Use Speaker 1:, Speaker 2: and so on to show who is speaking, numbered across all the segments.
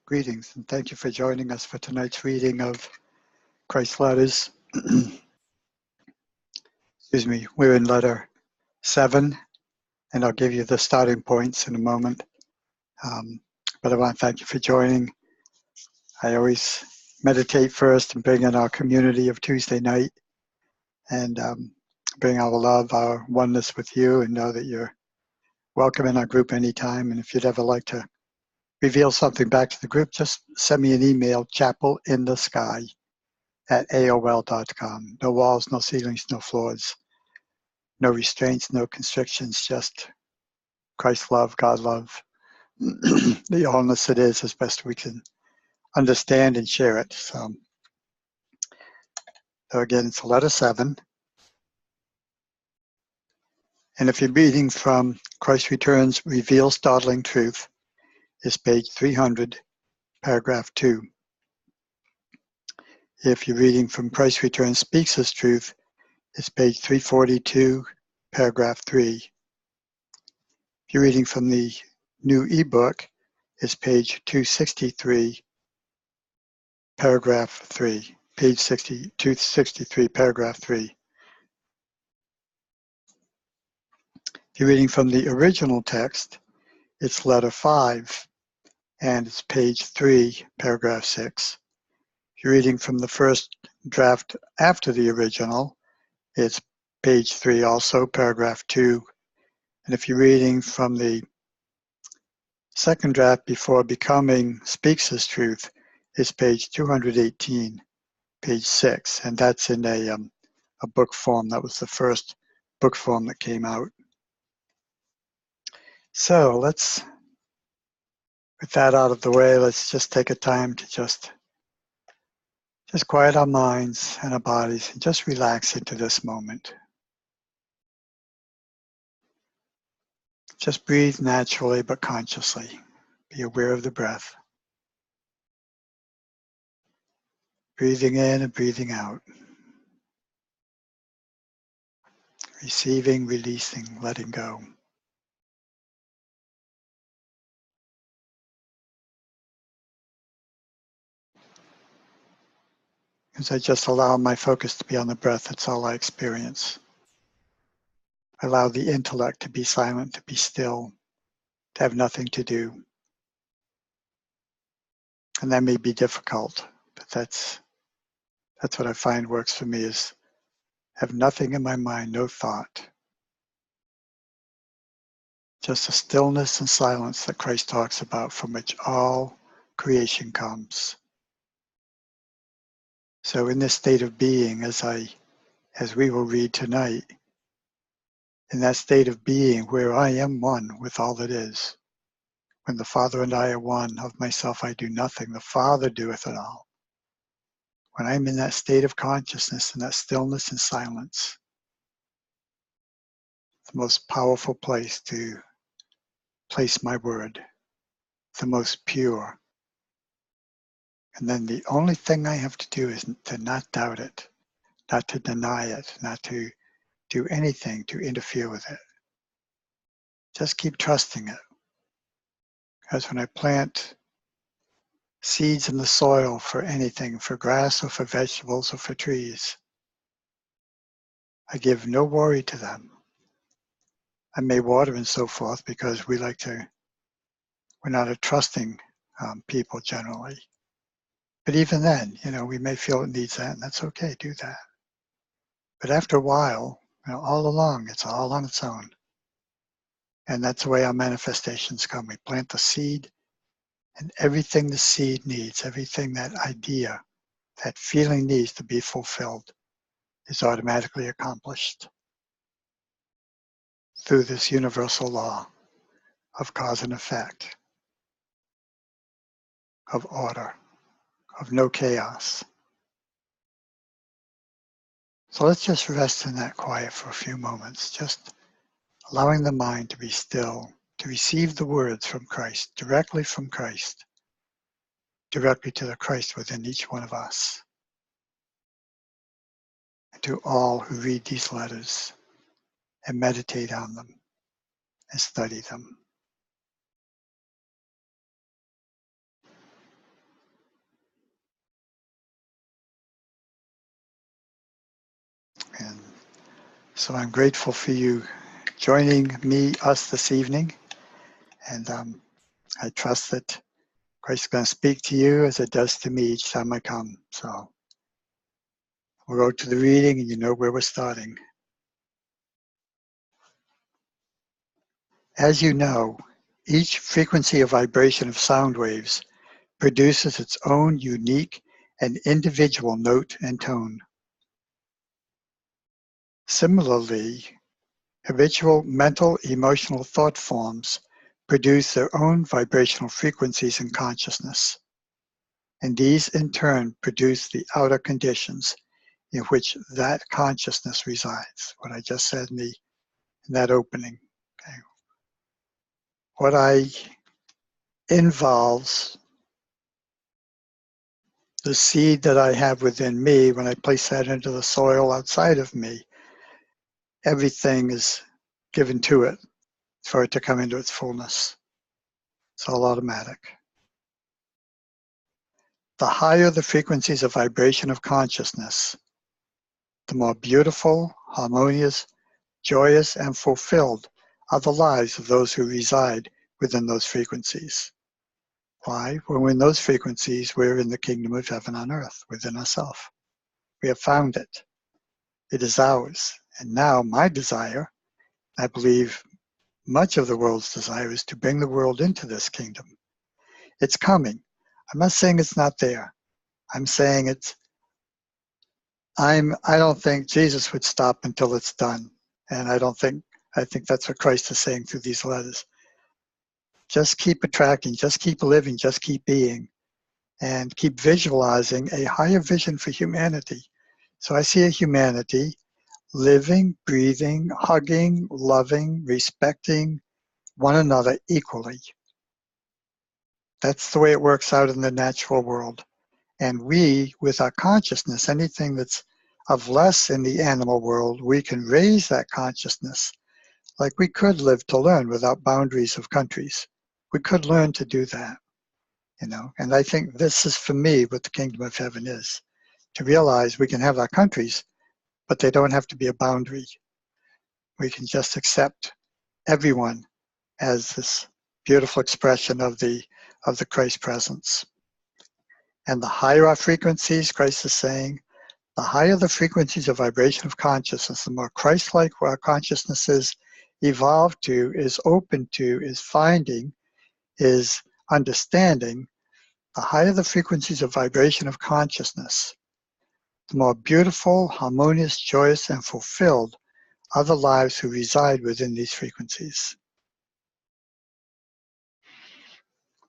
Speaker 1: Greetings, and thank you for joining us for tonight's reading of Christ's letters. Excuse me, we're in letter 7, and I'll give you the starting points in a moment. But I want to thank you for joining. I always meditate first and bring in our community of Tuesday night and bring our love, our oneness with you, and know that you're welcome in our group anytime. And if you'd ever like to reveal something back to the group, just send me an email, chapelinthesky@aol.com. No walls, no ceilings, no floors, no restraints, no constrictions, just Christ love, God love, the allness it is as best we can understand and share it. So again, it's letter 7. And if you're reading from Christ Returns, Reveals Startling Truth, is page 300, paragraph 2. If you're reading from Christ Returns, Speaks His Truth, it's page 342, paragraph 3. If you're reading from the new ebook, it's page 263, paragraph 3. Page 263, paragraph 3. If you're reading from the original text, it's letter 5, and it's page 3, paragraph 6. If you're reading from the first draft after the original, it's page 3 also, paragraph 2. And if you're reading from the second draft before becoming Speaks His Truth, it's page 218, page 6. And that's in a book form. That was the first book form that came out. So with that out of the way, let's just take a time to just quiet our minds and our bodies and just relax into this moment. Just breathe naturally but consciously. Be aware of the breath. Breathing in and breathing out. Receiving, releasing, letting go. As I just allow my focus to be on the breath, that's all I experience. I allow the intellect to be silent, to be still, to have nothing to do. And that may be difficult, but that's what I find works for me, is have nothing in my mind, no thought. Just a stillness and silence that Christ talks about, from which all creation comes. So in this state of being, as we will read tonight, in that state of being where I am one with all that is, when the Father and I are one, of myself I do nothing, the Father doeth it all. When I'm in that state of consciousness, in that stillness and silence, the most powerful place to place my word, the most pure. And then the only thing I have to do is to not doubt it, not to deny it, not to do anything to interfere with it. Just keep trusting it. Because when I plant seeds in the soil for anything, for grass or for vegetables or for trees, I give no worry to them. I may water and so forth because we're not a trusting people generally. But even then, we may feel it needs that, and that's okay, do that. But after a while, all along, it's all on its own. And that's the way our manifestations come. We plant the seed, and everything the seed needs, everything that idea, that feeling needs to be fulfilled, is automatically accomplished through this universal law of cause and effect, of order, of no chaos. So let's just rest in that quiet for a few moments, just allowing the mind to be still, to receive the words from Christ, directly from Christ, directly to the Christ within each one of us, and to all who read these letters and meditate on them and study them. So I'm grateful for you joining us this evening. And I trust that Christ is going to speak to you as it does to me each time I come. So we'll go to the reading and you know where we're starting. As you know, each frequency of vibration of sound waves produces its own unique and individual note and tone. Similarly, habitual mental, emotional thought forms produce their own vibrational frequencies in consciousness, and these in turn produce the outer conditions in which that consciousness resides. What I just said in that opening. Okay. What I involves the seed that I have within me. When I place that into the soil outside of me, everything is given to it for it to come into its fullness. It's all automatic. The higher the frequencies of vibration of consciousness, the more beautiful, harmonious, joyous, and fulfilled are the lives of those who reside within those frequencies. Why? When we're in those frequencies, we're in the kingdom of heaven on earth, within ourselves. We have found it. It is ours. And now my desire, I believe much of the world's desire, is to bring the world into this kingdom. It's coming. I'm not saying it's not there. I'm saying I don't think Jesus would stop until it's done. And I think that's what Christ is saying through these letters. Just keep attracting, just keep living, just keep being, and keep visualizing a higher vision for humanity. So I see a humanity living, breathing, hugging, loving, respecting one another equally. That's the way it works out in the natural world. And we, with our consciousness, anything that's of less in the animal world, we can raise that consciousness. Like we could live to learn without boundaries of countries. We could learn to do that, And I think this is, for me, what the kingdom of heaven is. To realize we can have our countries, but they don't have to be a boundary. We can just accept everyone as this beautiful expression of the Christ presence. And the higher our frequencies, Christ is saying, the higher the frequencies of vibration of consciousness, the more Christ-like our consciousness is evolved to, is open to, is finding, is understanding, the higher the frequencies of vibration of consciousness, the more beautiful, harmonious, joyous, and fulfilled are the lives who reside within these frequencies.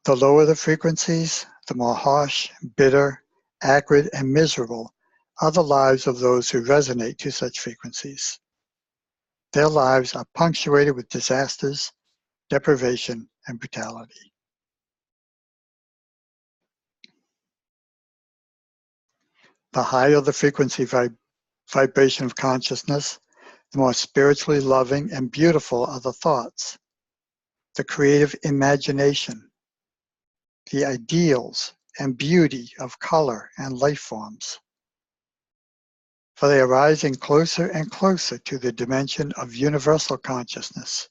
Speaker 1: The lower the frequencies, the more harsh, bitter, acrid, and miserable are the lives of those who resonate to such frequencies. Their lives are punctuated with disasters, deprivation, and brutality. The higher the frequency vibration of consciousness, the more spiritually loving and beautiful are the thoughts, the creative imagination, the ideals and beauty of color and life forms. For they are rising closer and closer to the dimension of universal consciousness,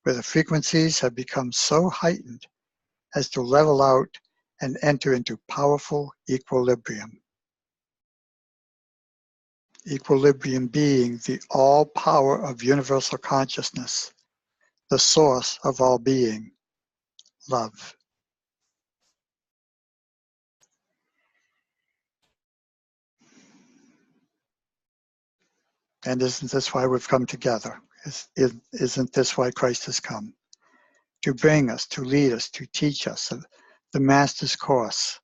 Speaker 1: where the frequencies have become so heightened as to level out and enter into powerful equilibrium. Equilibrium being the all power of universal consciousness, the source of all being, love. And isn't this why we've come together? Isn't this why Christ has come? To bring us, to lead us, to teach us the Master's course.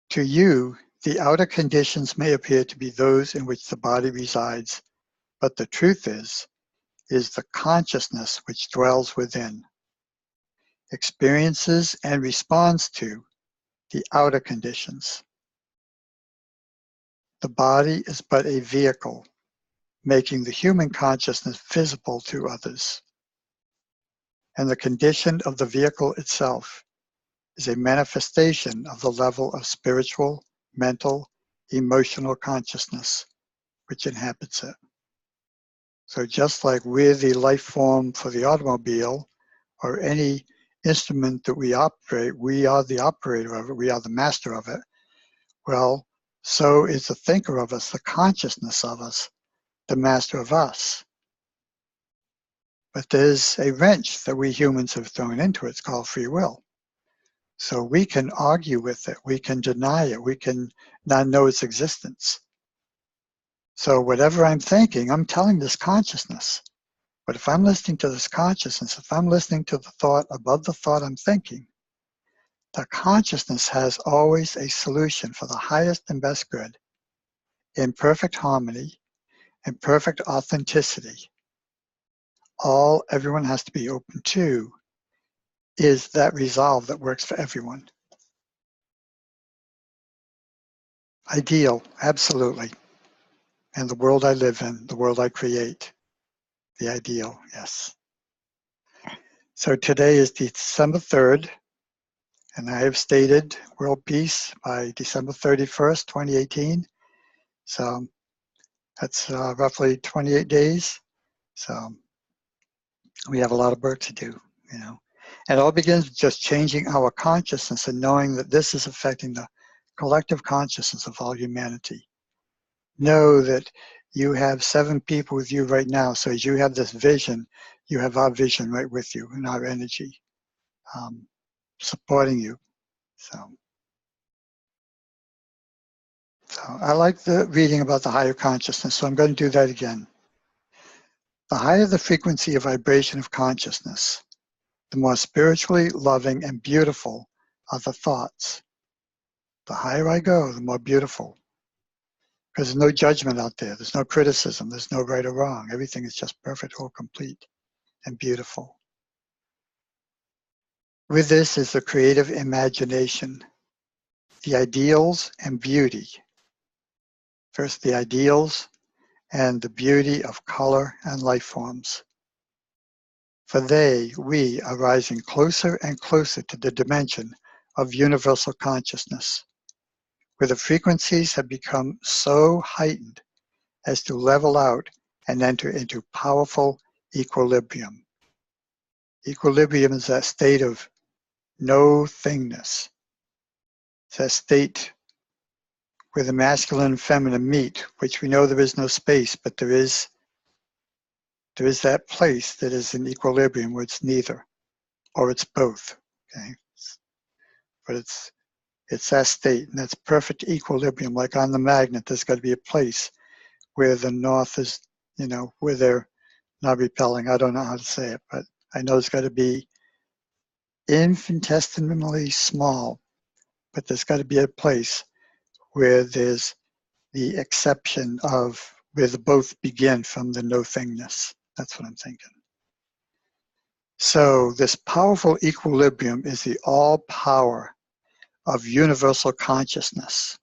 Speaker 1: To you, the outer conditions may appear to be those in which the body resides, but the truth is the consciousness which dwells within, experiences and responds to the outer conditions. The body is but a vehicle, making the human consciousness visible to others. And the condition of the vehicle itself is a manifestation of the level of spiritual, mental, emotional consciousness which inhabits it. So just like we're the life form for the automobile or any instrument that we operate, we are the operator of it, we are the master of it. Well, so is the thinker of us, the consciousness of us, the master of us. But there's a wrench that we humans have thrown into it. It's called free will. So we can argue with it, we can deny it, we can not know its existence. So whatever I'm thinking, I'm telling this consciousness. But if I'm listening to this consciousness, if I'm listening to the thought above the thought I'm thinking, the consciousness has always a solution for the highest and best good in perfect harmony, in perfect authenticity. All everyone has to be open to is that resolve that works for everyone. Ideal, absolutely. And the world I live in, the world I create, the ideal, yes. So today is December 3rd, and I have stated world peace by December 31st, 2018. So that's roughly 28 days. So we have a lot of work to do, you know. And it all begins with just changing our consciousness and knowing that this is affecting the collective consciousness of all humanity. Know that you have 7 people with you right now. So as you have this vision, you have our vision right with you and our energy supporting you. So I like the reading about the higher consciousness, so I'm going to do that again. The higher the frequency of vibration of consciousness, the more spiritually loving and beautiful are the thoughts. The higher I go, the more beautiful. Because there's no judgment out there. There's no criticism. There's no right or wrong. Everything is just perfect, whole, complete, and beautiful. With this is the creative imagination, the ideals and beauty. First, the ideals and the beauty of color and life forms. For we are rising closer and closer to the dimension of universal consciousness, where the frequencies have become so heightened as to level out and enter into powerful equilibrium. Equilibrium is that state of no thingness. It's that state where the masculine and feminine meet, which we know there is no space, but there is that place that is in equilibrium where it's neither, or it's both. Okay, but it's that state, and that's perfect equilibrium. Like on the magnet, there's got to be a place where the north is, you know, where they're not repelling. I don't know how to say it, but I know it's got to be infinitesimally small, but there's got to be a place where there's the exception of where the both begin from the no thingness. That's what I'm thinking. So this powerful equilibrium is the all power of universal consciousness,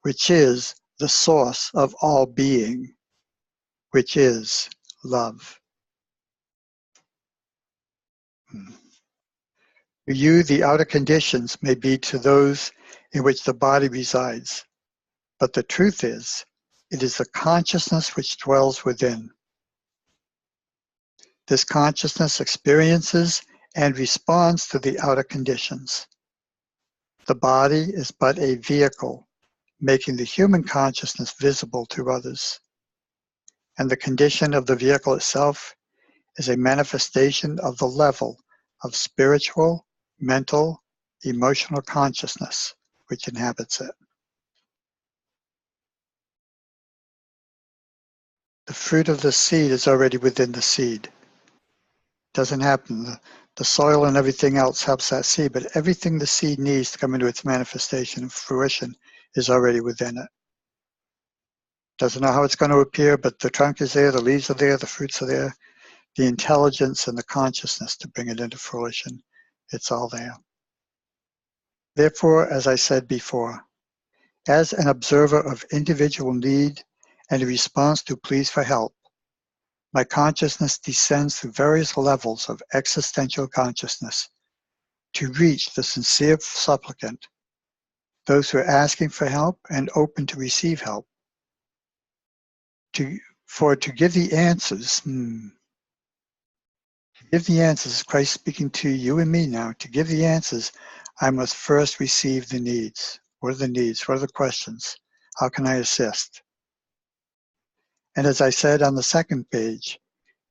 Speaker 1: which is the source of all being, which is love. To you, the outer conditions may be to those in which the body resides, but the truth is, it is the consciousness which dwells within. This consciousness experiences and responds to the outer conditions. The body is but a vehicle, making the human consciousness visible to others. And the condition of the vehicle itself is a manifestation of the level of spiritual, mental, emotional consciousness which inhabits it. The fruit of the seed is already within the seed. Doesn't happen. The soil and everything else helps that seed, but everything the seed needs to come into its manifestation and fruition is already within it. Doesn't know how it's going to appear, but the trunk is there, the leaves are there, the fruits are there, the intelligence and the consciousness to bring it into fruition. It's all there. Therefore, as I said before, as an observer of individual need and a response to pleas for help, my consciousness descends through various levels of existential consciousness to reach the sincere supplicant, those who are asking for help and open to receive help. to give the answers, give the answers, Christ speaking to you and me now, to give the answers, I must first receive the needs. What are the needs? What are the questions? How can I assist? And as I said on the second page,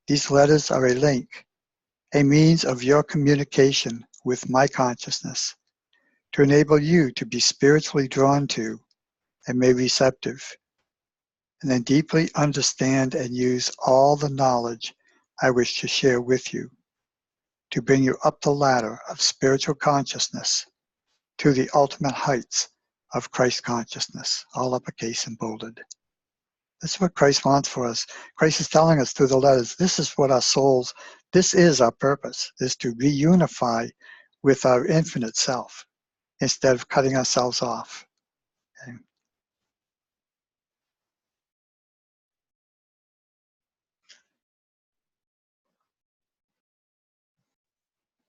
Speaker 1: these letters are a link, a means of your communication with my consciousness to enable you to be spiritually drawn to and made receptive, and then deeply understand and use all the knowledge I wish to share with you to bring you up the ladder of spiritual consciousness to the ultimate heights of Christ consciousness, all uppercase and bolded. This is what Christ wants for us. Christ is telling us through the letters, this is what our souls, this is our purpose, is to reunify with our infinite self instead of cutting ourselves off. Okay?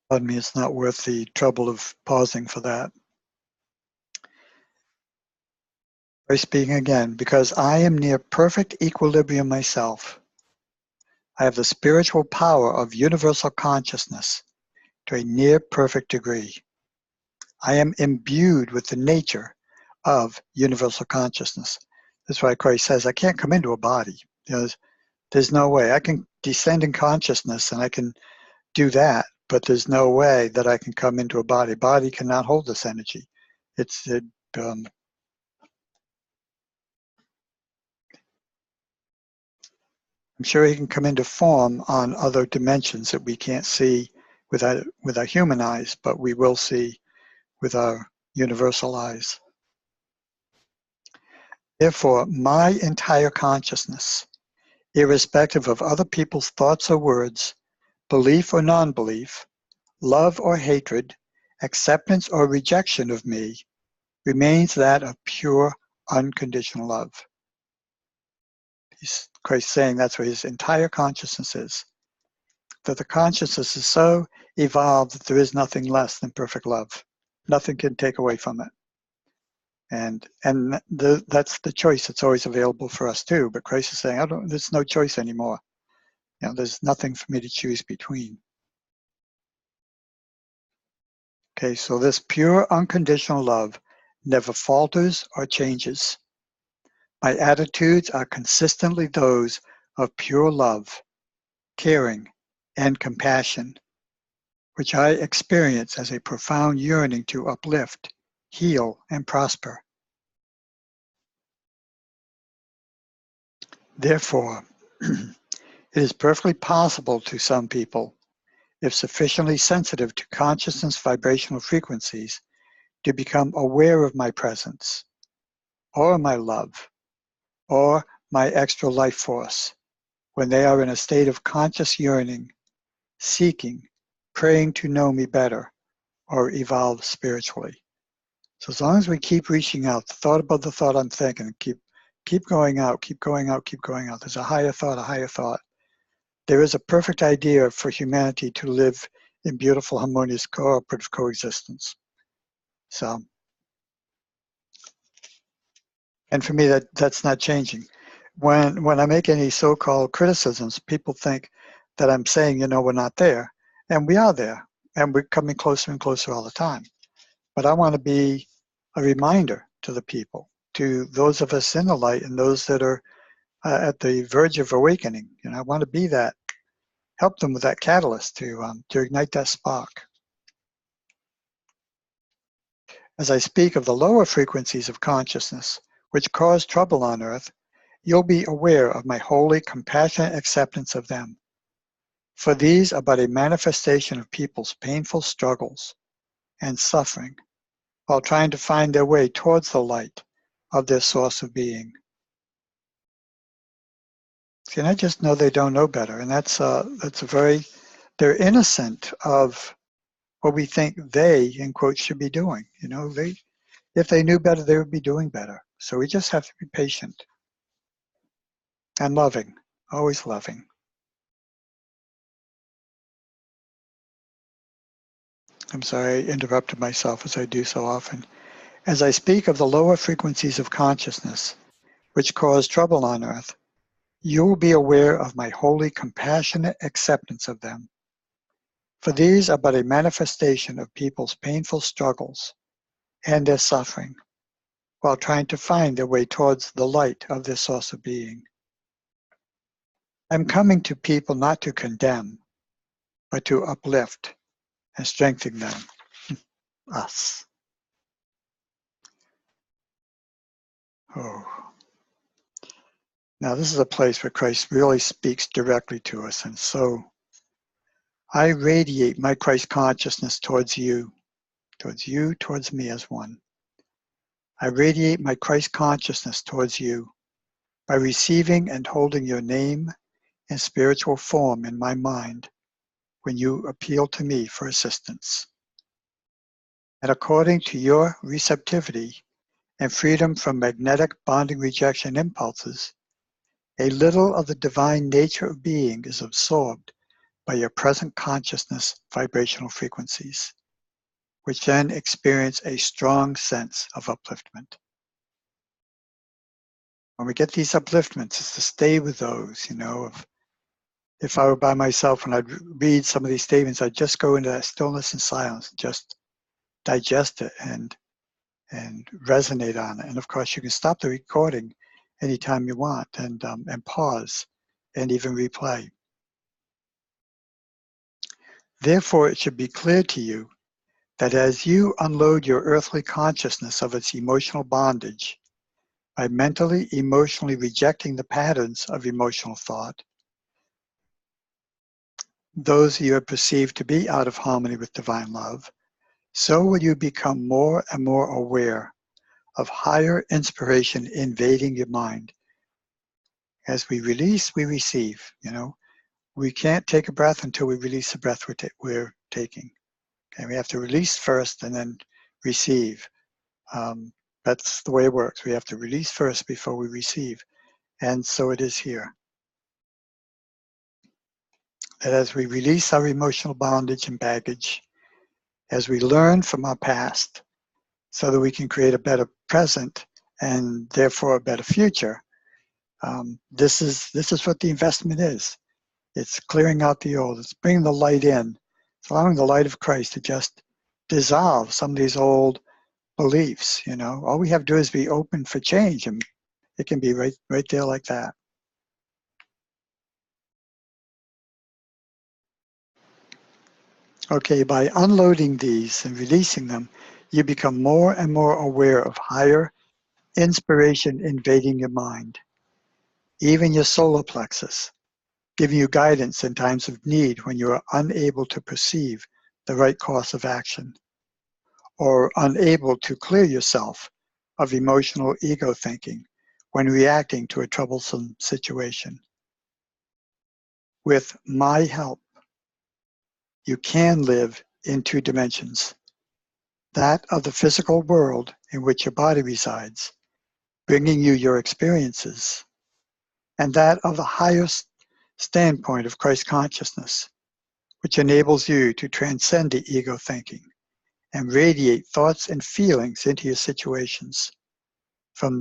Speaker 1: Pardon me, it's not worth the trouble of pausing for that. Christ speaking again, because I am near perfect equilibrium myself. I have the spiritual power of universal consciousness to a near perfect degree. I am imbued with the nature of universal consciousness. That's why Christ says, I can't come into a body. You know, there's no way. I can descend in consciousness and I can do that, but there's no way that I can come into a body. Body cannot hold this energy. I'm sure he can come into form on other dimensions that we can't see with our human eyes, but we will see with our universal eyes. Therefore, my entire consciousness, irrespective of other people's thoughts or words, belief or non-belief, love or hatred, acceptance or rejection of me, remains that of pure, unconditional love. Christ saying that's what his entire consciousness is. That the consciousness is so evolved that there is nothing less than perfect love. Nothing can take away from it. And that's the choice that's always available for us too. But Christ is saying, there's no choice anymore. You know, there's nothing for me to choose between. Okay, so this pure unconditional love never falters or changes. My attitudes are consistently those of pure love, caring, and compassion, which I experience as a profound yearning to uplift, heal, and prosper. Therefore, it is perfectly possible to some people, if sufficiently sensitive to consciousness vibrational frequencies, to become aware of my presence, or my love, or my extra life force, when they are in a state of conscious yearning, seeking, praying to know me better, or evolve spiritually. So as long as we keep reaching out, the thought above the thought I'm thinking, keep going out, keep going out, keep going out. There's a higher thought, a higher thought. There is a perfect idea for humanity to live in beautiful, harmonious, cooperative coexistence. So, and for me, that's not changing. When I make any so-called criticisms, people think that I'm saying, we're not there. And we are there. And we're coming closer and closer all the time. But I want to be a reminder to the people, to those of us in the light and those that are at the verge of awakening. I want to be that, help them with that catalyst to ignite that spark. As I speak of the lower frequencies of consciousness, which cause trouble on earth, you'll be aware of my holy, compassionate acceptance of them. For these are but a manifestation of people's painful struggles and suffering while trying to find their way towards the light of their source of being. See, and I just know they don't know better, and they're innocent of what we think they, in quotes, should be doing. If they knew better, they would be doing better. So we just have to be patient and loving, always loving. I'm sorry, I interrupted myself as I do so often. As I speak of the lower frequencies of consciousness, which cause trouble on earth, You will be aware of my holy, compassionate acceptance of them. For these are but a manifestation of people's painful struggles and their suffering, while trying to find their way towards the light of their source of being. I'm coming to people not to condemn, but to uplift and strengthen them, us. Oh. Now this is a place where Christ really speaks directly to us, and so I radiate my Christ consciousness towards you, towards me as one. I radiate my Christ consciousness towards you by receiving and holding your name and spiritual form in my mind when you appeal to me for assistance. And according to your receptivity and freedom from magnetic bonding rejection impulses, a little of the divine nature of being is absorbed by your present consciousness vibrational frequencies, which then experience a strong sense of upliftment. When we get these upliftments, it's to stay with those, if I were by myself and I'd read some of these statements, I'd just go into that stillness and silence, just digest it and resonate on it. And of course, you can stop the recording anytime you want and pause and even replay. Therefore, it should be clear to you that as you unload your earthly consciousness of its emotional bondage by mentally, emotionally rejecting the patterns of emotional thought, those you have perceived to be out of harmony with divine love, so will you become more and more aware of higher inspiration invading your mind. As we release, we receive. We can't take a breath until we release the breath we're taking. Okay, we have to release first and then receive. That's the way it works. We have to release first before we receive. And so it is here. That as we release our emotional bondage and baggage, as we learn from our past, so that we can create a better present and therefore a better future, this is what the investment is. It's clearing out the old. It's bringing the light in. It's allowing the light of Christ to just dissolve some of these old beliefs. All we have to do is be open for change, and it can be right there like that. Okay, by unloading these and releasing them, you become more and more aware of higher inspiration invading your mind, even your solar plexus, giving you guidance in times of need when you are unable to perceive the right course of action, or unable to clear yourself of emotional ego thinking when reacting to a troublesome situation. With my help, you can live in two dimensions, that of the physical world in which your body resides, bringing you your experiences, and that of the highest standpoint of Christ consciousness, which enables you to transcend the ego thinking and radiate thoughts and feelings into your situations. From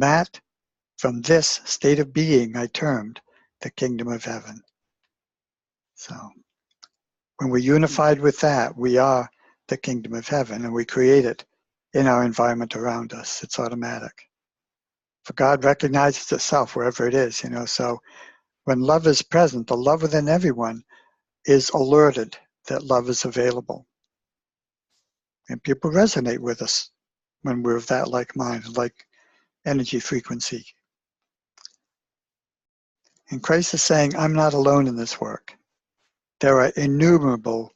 Speaker 1: this state of being I termed the kingdom of heaven. So when we're unified with that, we are the kingdom of heaven, and we create it in our environment around us. It's automatic. For God recognizes itself wherever it is, so when love is present, the love within everyone is alerted that love is available. And people resonate with us when we're of that like mind, like energy frequency. And Christ is saying, I'm not alone in this work. There are innumerable,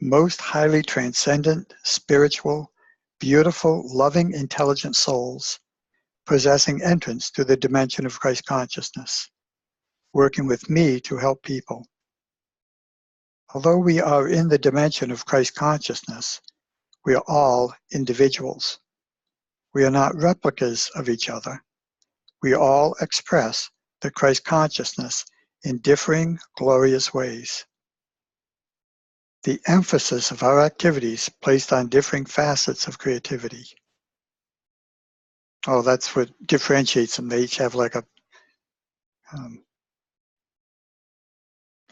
Speaker 1: most highly transcendent, spiritual, beautiful, loving, intelligent souls possessing entrance to the dimension of Christ consciousness, working with me to help people. Although we are in the dimension of Christ consciousness, we are all individuals. We are not replicas of each other. We all express the Christ consciousness in differing, glorious ways. The emphasis of our activities placed on differing facets of creativity. Oh, that's what differentiates them. They each have like a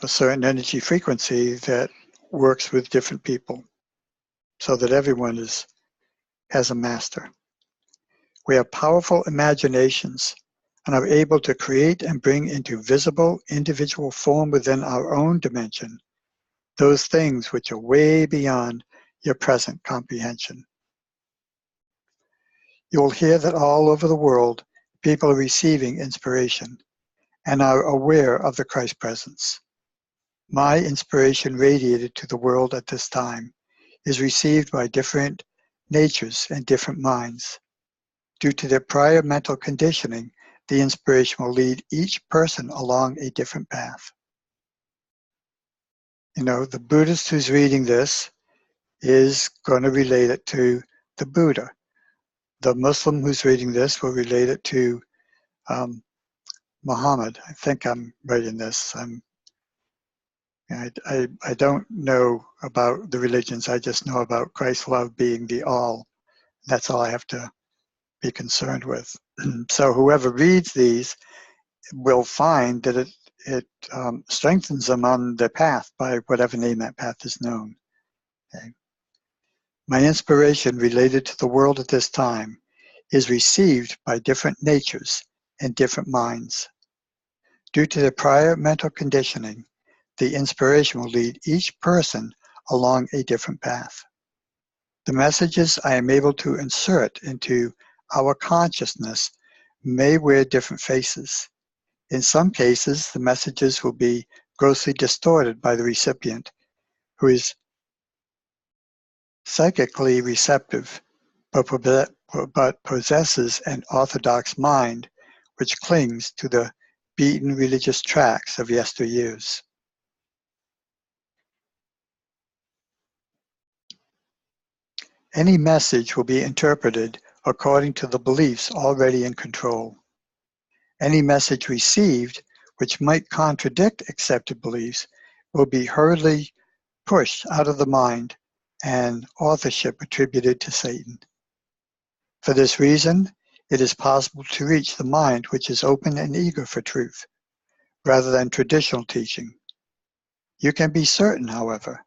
Speaker 1: a certain energy frequency that works with different people so that everyone has a master. We have powerful imaginations and are able to create and bring into visible individual form within our own dimension those things which are way beyond your present comprehension. You will hear that all over the world, people are receiving inspiration and are aware of the Christ presence. My inspiration radiated to the world at this time is received by different natures and different minds. Due to their prior mental conditioning, the inspiration will lead each person along a different path. You know, the Buddhist who's reading this is going to relate it to the Buddha. The Muslim who's reading this will relate it to Muhammad. I think I'm right in this. I don't know about the religions. I just know about Christ's love being the all. That's all I have to be concerned with. So whoever reads these will find that it strengthens them on their path by whatever name that path is known. Okay. My inspiration related to the world at this time is received by different natures and different minds. Due to their prior mental conditioning, the inspiration will lead each person along a different path. The messages I am able to insert into our consciousness may wear different faces. In some cases, the messages will be grossly distorted by the recipient, who is psychically receptive, but possesses an orthodox mind which clings to the beaten religious tracks of yesteryears. Any message will be interpreted according to the beliefs already in control. Any message received which might contradict accepted beliefs will be hurriedly pushed out of the mind and authorship attributed to Satan. For this reason, it is possible to reach the mind which is open and eager for truth, rather than traditional teaching. You can be certain, however,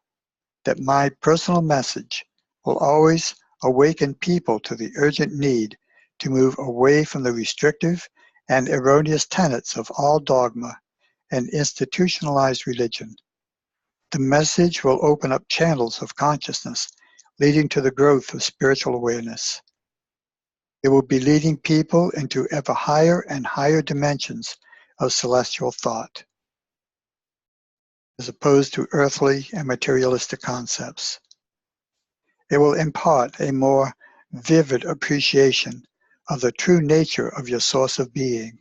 Speaker 1: that my personal message will always awaken people to the urgent need to move away from the restrictive and erroneous tenets of all dogma and institutionalized religion. The message will open up channels of consciousness, leading to the growth of spiritual awareness. It will be leading people into ever higher and higher dimensions of celestial thought, as opposed to earthly and materialistic concepts. It will impart a more vivid appreciation of the true nature of your source of being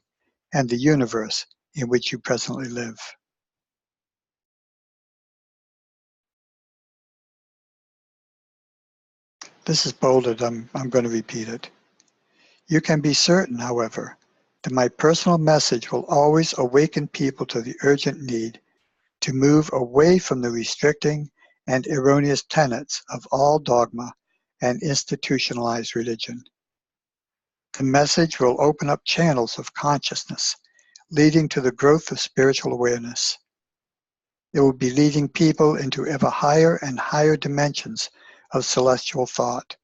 Speaker 1: and the universe in which you presently live. This is bolded. I'm going to repeat it. You can be certain, however, that my personal message will always awaken people to the urgent need to move away from the restricting and erroneous tenets of all dogma and institutionalized religion. The message will open up channels of consciousness, leading to the growth of spiritual awareness. It will be leading people into ever higher and higher dimensions of celestial thought,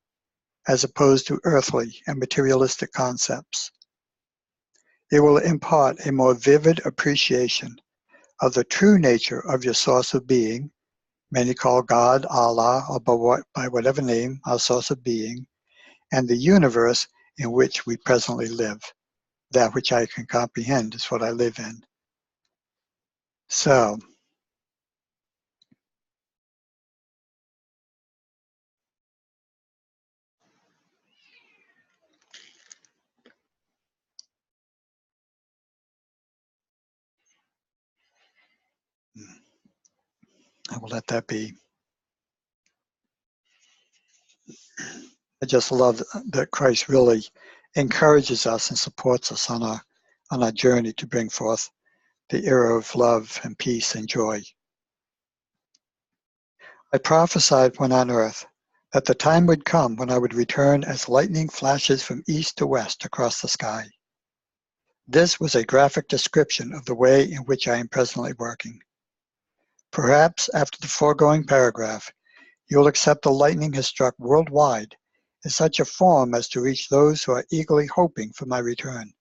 Speaker 1: as opposed to earthly and materialistic concepts. It will impart a more vivid appreciation of the true nature of your source of being, many call God, Allah, or by whatever name, our source of being, and the universe in which we presently live. That which I can comprehend is what I live in. So, I will let that be. I just love that Christ really encourages us and supports us on our journey to bring forth the era of love and peace and joy. I prophesied when on earth that the time would come when I would return as lightning flashes from east to west across the sky. This was a graphic description of the way in which I am presently working. Perhaps after the foregoing paragraph, you will accept the lightning has struck worldwide in such a form as to reach those who are eagerly hoping for my return.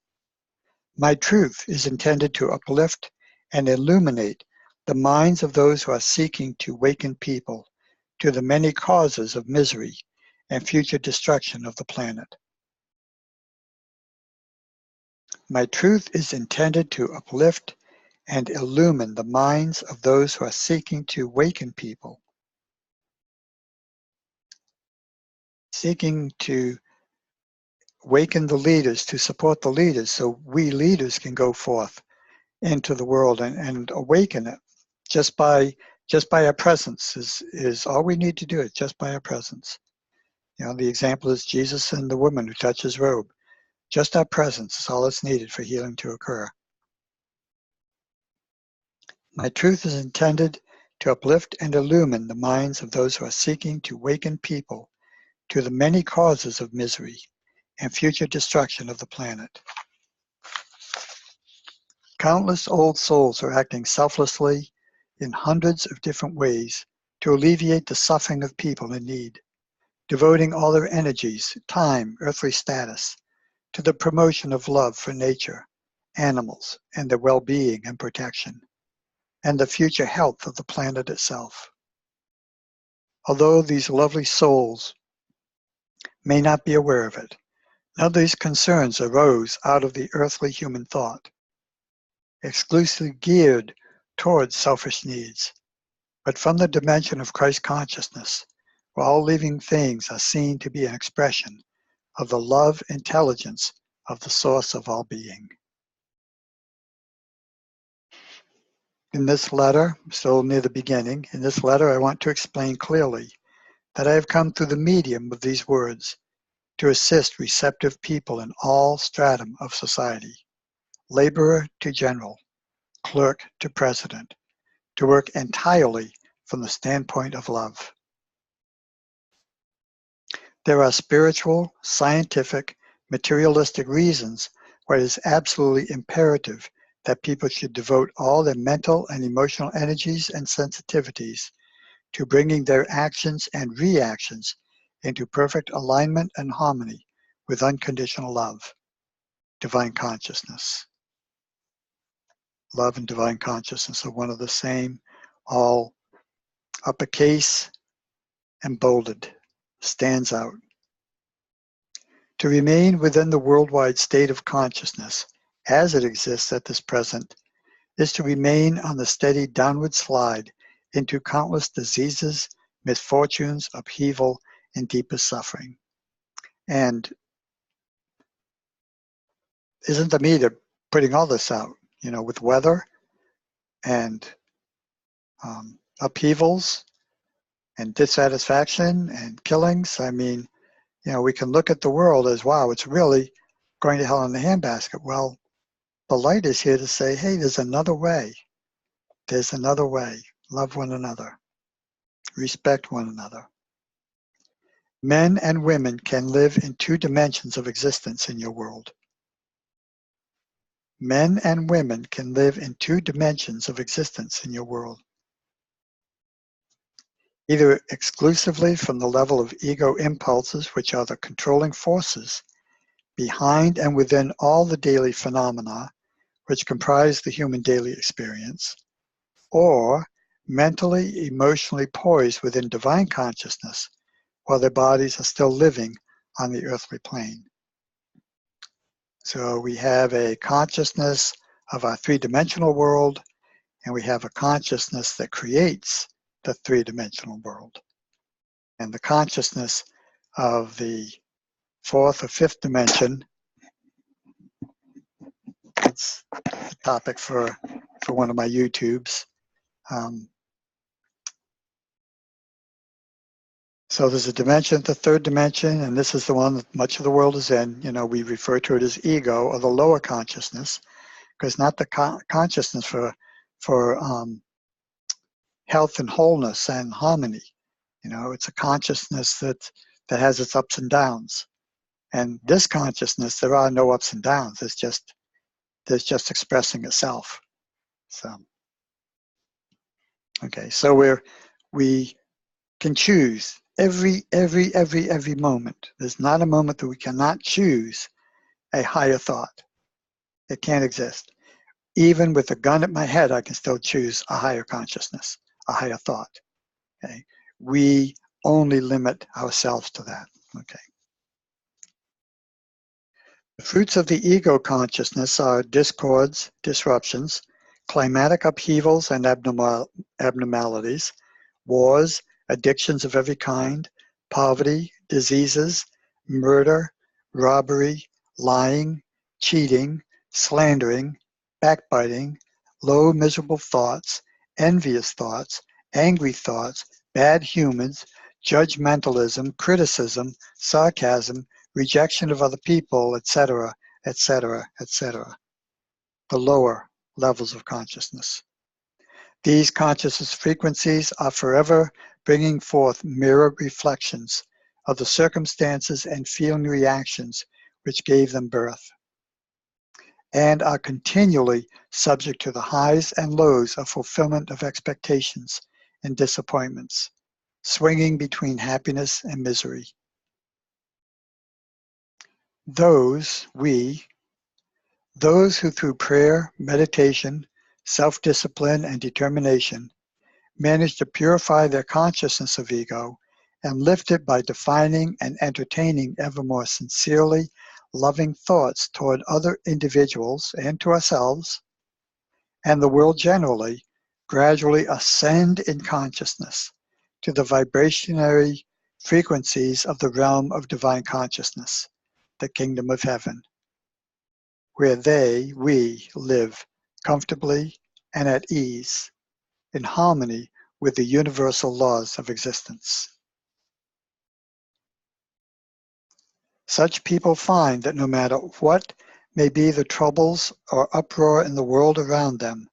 Speaker 1: My truth is intended to uplift and illuminate the minds of those who are seeking to waken people to the many causes of misery and future destruction of the planet. My truth is intended to uplift and illumine the minds of those who are seeking to waken people, seeking to waken the leaders, to support the leaders so we leaders can go forth into the world and awaken it just by our presence is all we need to do it just by our presence. You know, the example is Jesus and the woman who touched his robe. Just our presence is all that's needed for healing to occur. My truth is intended to uplift and illumine the minds of those who are seeking to waken people to the many causes of misery and future destruction of the planet. Countless old souls are acting selflessly in hundreds of different ways to alleviate the suffering of people in need, devoting all their energies, time, earthly status, to the promotion of love for nature, animals, and their well-being and protection, and the future health of the planet itself. Although these lovely souls may not be aware of it, none of these concerns arose out of the earthly human thought, exclusively geared towards selfish needs, but from the dimension of Christ consciousness, where all living things are seen to be an expression of the love intelligence of the source of all being. In this letter, still near the beginning, in this letter I want to explain clearly that I have come through the medium of these words to assist receptive people in all stratum of society, laborer to general, clerk to president, to work entirely from the standpoint of love. There are spiritual, scientific, materialistic reasons why it is absolutely imperative that people should devote all their mental and emotional energies and sensitivities to bringing their actions and reactions into perfect alignment and harmony with unconditional love, divine consciousness. Love and divine consciousness are one of the same, all uppercase and bolded, stands out. To remain within the worldwide state of consciousness as it exists at this present is to remain on the steady downward slide into countless diseases, misfortunes, upheaval, and deepest suffering. And isn't the meter putting all this out, you know, with weather and upheavals and dissatisfaction and killings? I mean, you know, we can look at the world as, wow, it's really going to hell in the handbasket. Well, the light is here to say, hey, there's another way. There's another way. Love one another. Respect one another. Men and women can live in two dimensions of existence in your world. Men and women can live in two dimensions of existence in your world. Either exclusively from the level of ego impulses, which are the controlling forces behind and within all the daily phenomena which comprise the human daily experience, or mentally, emotionally poised within divine consciousness while their bodies are still living on the earthly plane. So we have a consciousness of our three-dimensional world, and we have a consciousness that creates the three-dimensional world. And the consciousness of the fourth or fifth dimension, it's a topic for one of my YouTubes. So there's a dimension, the third dimension, and this is the one that much of the world is in. You know, we refer to it as ego, or the lower consciousness, because not the consciousness for health and wholeness and harmony. You know, it's a consciousness that has its ups and downs. And this consciousness, there are no ups and downs. There's just expressing itself. So Okay, so we can choose every moment. There's not a moment that we cannot choose a higher thought. It can't exist. Even with a gun at my head, I can still choose a higher consciousness, a higher thought. Okay, we only limit ourselves to that. Okay. The fruits of the ego consciousness are discords, disruptions, climatic upheavals and abnormalities, wars, addictions of every kind, poverty, diseases, murder, robbery, lying, cheating, slandering, backbiting, low miserable thoughts, envious thoughts, angry thoughts, bad humors, judgmentalism, criticism, sarcasm, rejection of other people, etc., etc., etc. The lower levels of consciousness. These consciousness frequencies are forever bringing forth mirror reflections of the circumstances and feeling reactions which gave them birth, and are continually subject to the highs and lows of fulfillment of expectations and disappointments, swinging between happiness and misery. Those who through prayer, meditation, self-discipline, and determination manage to purify their consciousness of ego and lift it by defining and entertaining ever more sincerely loving thoughts toward other individuals and to ourselves and the world generally, gradually ascend in consciousness to the vibrationary frequencies of the realm of divine consciousness, the kingdom of heaven, where we live comfortably and at ease, in harmony with the universal laws of existence. Such people find that no matter what may be the troubles or uproar in the world around them,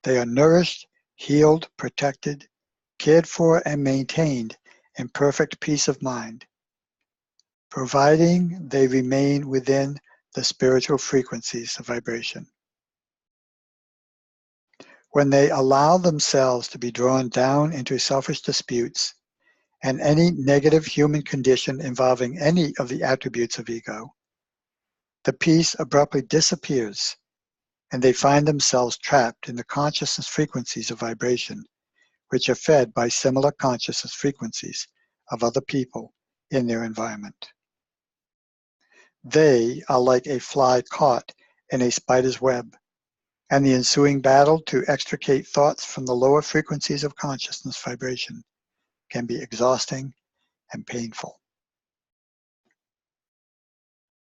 Speaker 1: they are nourished, healed, protected, cared for, and maintained in perfect peace of mind, providing they remain within the spiritual frequencies of vibration. When they allow themselves to be drawn down into selfish disputes and any negative human condition involving any of the attributes of ego, the peace abruptly disappears and they find themselves trapped in the consciousness frequencies of vibration, which are fed by similar consciousness frequencies of other people in their environment. They are like a fly caught in a spider's web, and the ensuing battle to extricate thoughts from the lower frequencies of consciousness vibration can be exhausting and painful.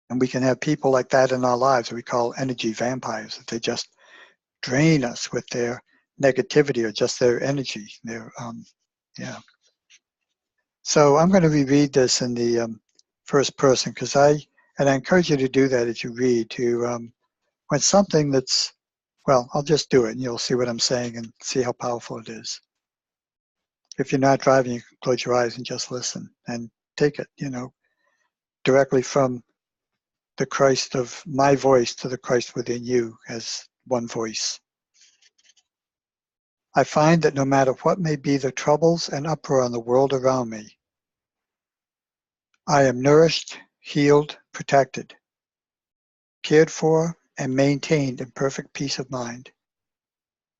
Speaker 1: And we can have people like that in our lives that we call energy vampires, that they just drain us with their negativity or just their energy. Yeah. So I'm going to reread this in the first person because I encourage you to do that as you read. When something that's, well, I'll just do it and you'll see what I'm saying and see how powerful it is. If you're not driving, you can close your eyes and just listen and take it, directly from the Christ of my voice to the Christ within you as one voice. I find that no matter what may be the troubles and uproar in the world around me, I am nourished, healed, protected, cared for, and maintained in perfect peace of mind,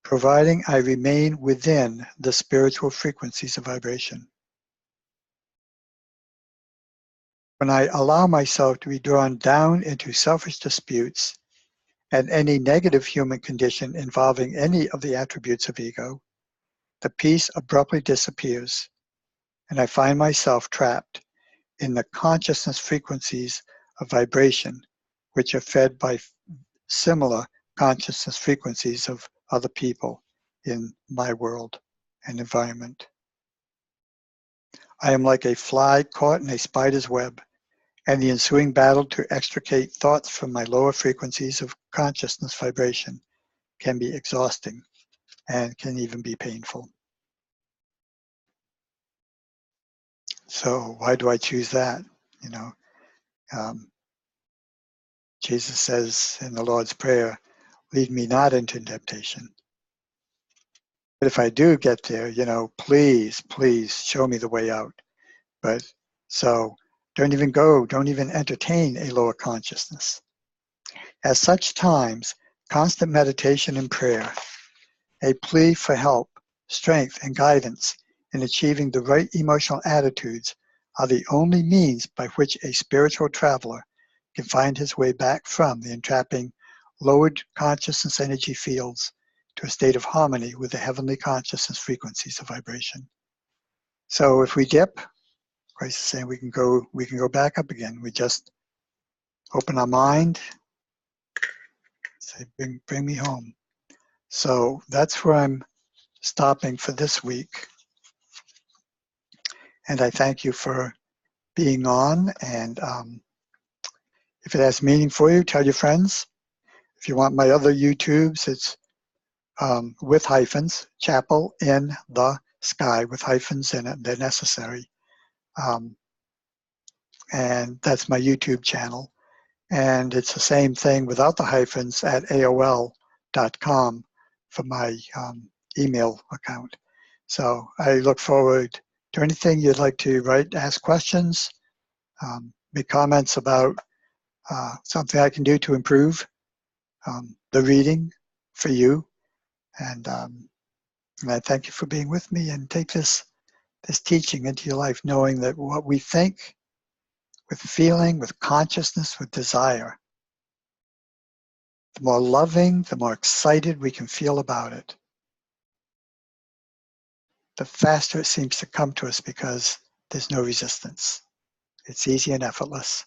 Speaker 1: providing I remain within the spiritual frequencies of vibration. When I allow myself to be drawn down into selfish disputes and any negative human condition involving any of the attributes of ego, the peace abruptly disappears, and I find myself trapped in the consciousness frequencies of vibration, which are fed by similar consciousness frequencies of other people in my world and environment. I am like a fly caught in a spider's web, and the ensuing battle to extricate thoughts from my lower frequencies of consciousness vibration can be exhausting and can even be painful. So why do I choose that? Jesus says in the Lord's Prayer, lead me not into temptation. But if I do get there, please, please show me the way out. But so don't even entertain a lower consciousness. At such times, constant meditation and prayer, a plea for help, strength, and guidance in achieving the right emotional attitudes are the only means by which a spiritual traveler can find his way back from the entrapping lowered consciousness energy fields to a state of harmony with the heavenly consciousness frequencies of vibration. So if we dip, Christ is saying we can go back up again. We just open our mind, say, bring me home. So that's where I'm stopping for this week. And I thank you for being on. And if it has meaning for you, tell your friends. If you want my other YouTubes, it's with hyphens, Chapel in the Sky, with hyphens in it. They're necessary. And that's my YouTube channel. And it's the same thing without the hyphens at AOL.com for my email account. So I look forward to anything you'd like to write, ask questions, make comments about something I can do to improve the reading for you. And I thank you for being with me, and take this teaching into your life, knowing that what we think, with feeling, with consciousness, with desire, the more loving, the more excited we can feel about it, the faster it seems to come to us, because there's no resistance. It's easy and effortless.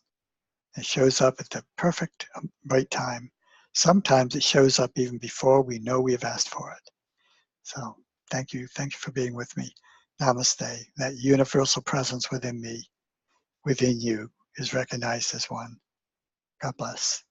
Speaker 1: It shows up at the perfect right time. Sometimes it shows up even before we know we have asked for it. So thank you for being with me. Namaste. That universal presence within me, within you, is recognized as one. God bless.